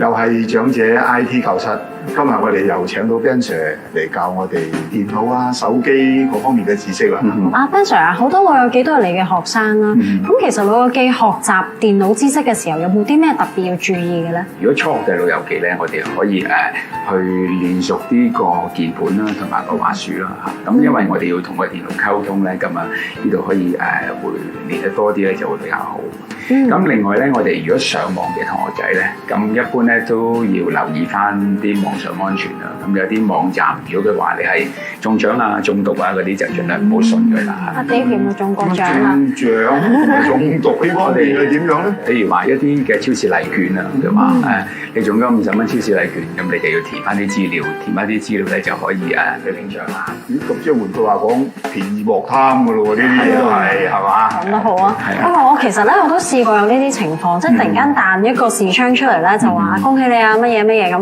又係長者 IT 教室。今日我哋又請到 Ben Sir 嚟教我哋電腦啊、手機各方面嘅知識啦。Ben Sir 啊，好多老友記都係你嘅學生啦。咁其實老友記學習電腦知識嘅時候，有冇啲咩特別要注意嘅咧？如果初學嘅老友記咧，我哋可以去練熟啲個鍵盤啦，同埋個滑鼠啦嚇。咁因為我哋要同個電腦溝通咧，咁啊呢度可以會練得多啲咧，就會比較好。咁另外咧，我哋如果上網嘅同學仔咧，咁一般咧都要留意翻啲網上安全啦。咁有啲網站，如果佢話你係中獎啊、中毒啊嗰啲，就盡量唔好信佢啦。阿幾有冇中過獎啊？中獎、中毒呢方面係點樣咧？譬如話一啲嘅超市禮券啊，佢話你中咗50蚊超市禮券，咁你就要填翻啲資料，填翻啲資料咧就可以去領獎啦。咁即係換句話講，便宜莫貪噶咯喎，呢啲都係嘛？講得好啊！不過我其實咧我都試過有呢啲情況，即係突然間彈一個視窗出嚟咧，就話恭喜你啊乜嘢乜嘢咁。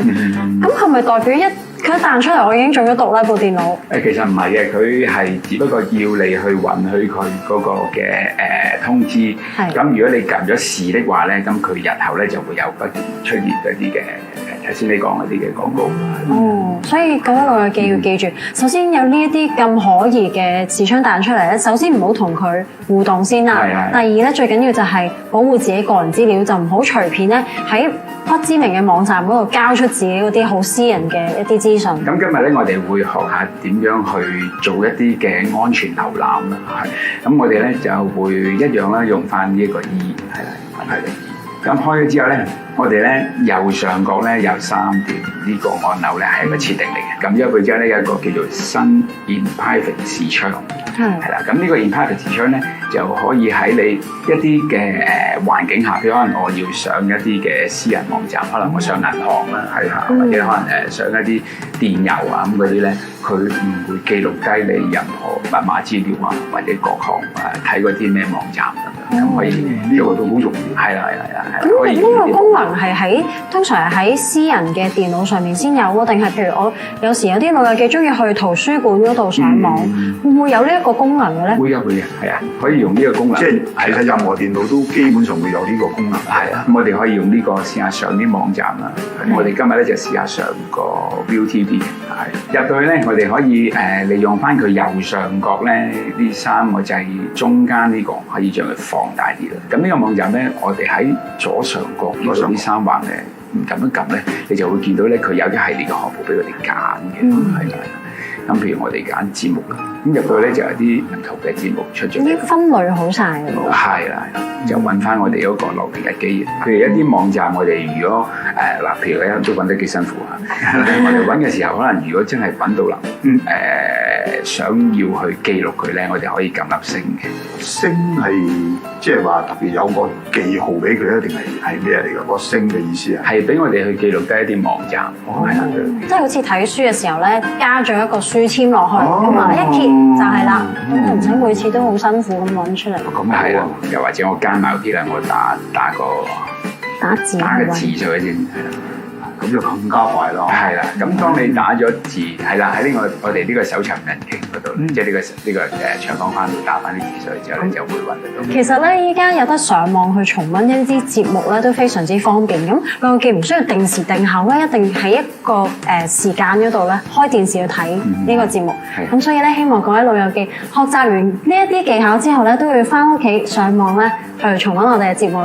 咁係咪代表佢一彈出嚟，我已經中咗毒咧部電腦？其實唔係嘅，佢係只不過要你去允許佢嗰個嘅通知。係。咁如果你撳咗是的話咧，咁佢日後咧就會有不斷出現嗰啲嘅頭先你講嗰啲嘅廣告。哦，所以各位老友記要記住，首先有呢一啲咁可疑嘅視窗彈出嚟咧，首先唔好同佢互動先啦。係。第二咧，最緊要就係保護自己個人資料，就唔好隨便咧喺不知名嘅網站嗰度交出自己嗰啲好私人嘅一啲資訊。咁今日咧，我哋會學下點樣去做一啲嘅安全瀏覽啦。係。咁我哋咧就會一樣啦，用翻呢一個 E 係啦，係啦。咁開咗之後咧，我哋咧右上角咧有3條呢個按鈕咧係一個設定嚟嘅。咁因為佢之後咧有一個叫做新 in private 視窗，係啦。咁呢個 in private 視窗咧就可以喺你一啲嘅環境下，譬如可能我要上一啲嘅私人網站，可能我上銀行啦，係啊，或者可能上一啲電郵啊咁嗰啲咧，佢唔會記錄低你任何密碼資料啊，或者各項睇嗰啲咩網站咁可以呢個都好容易。係啦。咁呢個功能係通常係喺私人嘅電腦上面先有喎，定係譬如我有時有啲老友記中意去圖書館嗰度上網，會唔會有呢一個功能嘅咧？會嘅，係啊，可以用呢個功能。即係其實任何電腦都基本上會有呢個功能。係啊，咁我哋可以用呢個試下上啲網站啦。我哋今日咧就試下上個 ViuTV。係入到去咧，我哋可以利用翻佢右上角咧呢3個掣中間呢個，可以將佢放大啲啦。咁呢個網站咧，我哋喺左上角呢度呢3橫咧，撳一撳咧，你就會見到咧佢有一系列嘅項目俾我哋揀嘅，係啦。咁譬如我哋揀節目啦，咁入到去咧就有啲唔同嘅節目出咗嚟。已經分類好晒嘅喎。係啦，就揾翻我哋嗰個樂評日記。譬如一啲網站，我哋如果譬如咧都揾得幾辛苦啊。我哋揾嘅時候，可能如果真係揾到啦，想要去記錄佢咧，我哋可以撳粒星嘅。星係即係話特別有個記號俾佢咧，定係咩嚟㗎？個星嘅意思啊？係俾我哋去記錄低一啲網站。即係好似睇書嘅時候咧，加咗一個書籤落去，咁啊一揭就係啦，咁唔使每次都好辛苦咁揾出嚟。咁係啦，又或者我加埋啲啦，我打個字上去先。咁就更加快咯。係啦，咁當你打咗字，係啦，喺呢個我哋呢個搜尋引擎嗰度，即係呢個長方框度打翻啲字上去之後咧，就會揾得到。其實咧，依家有得上網去重溫一啲節目咧，都非常之方便。咁老友記唔需要定時定候咧，一定喺一個時間嗰度咧開電視去睇呢個節目。咁所以咧，希望各位老友記學習完呢一啲技巧之後咧，都要翻屋企上網咧去重溫我哋嘅節目。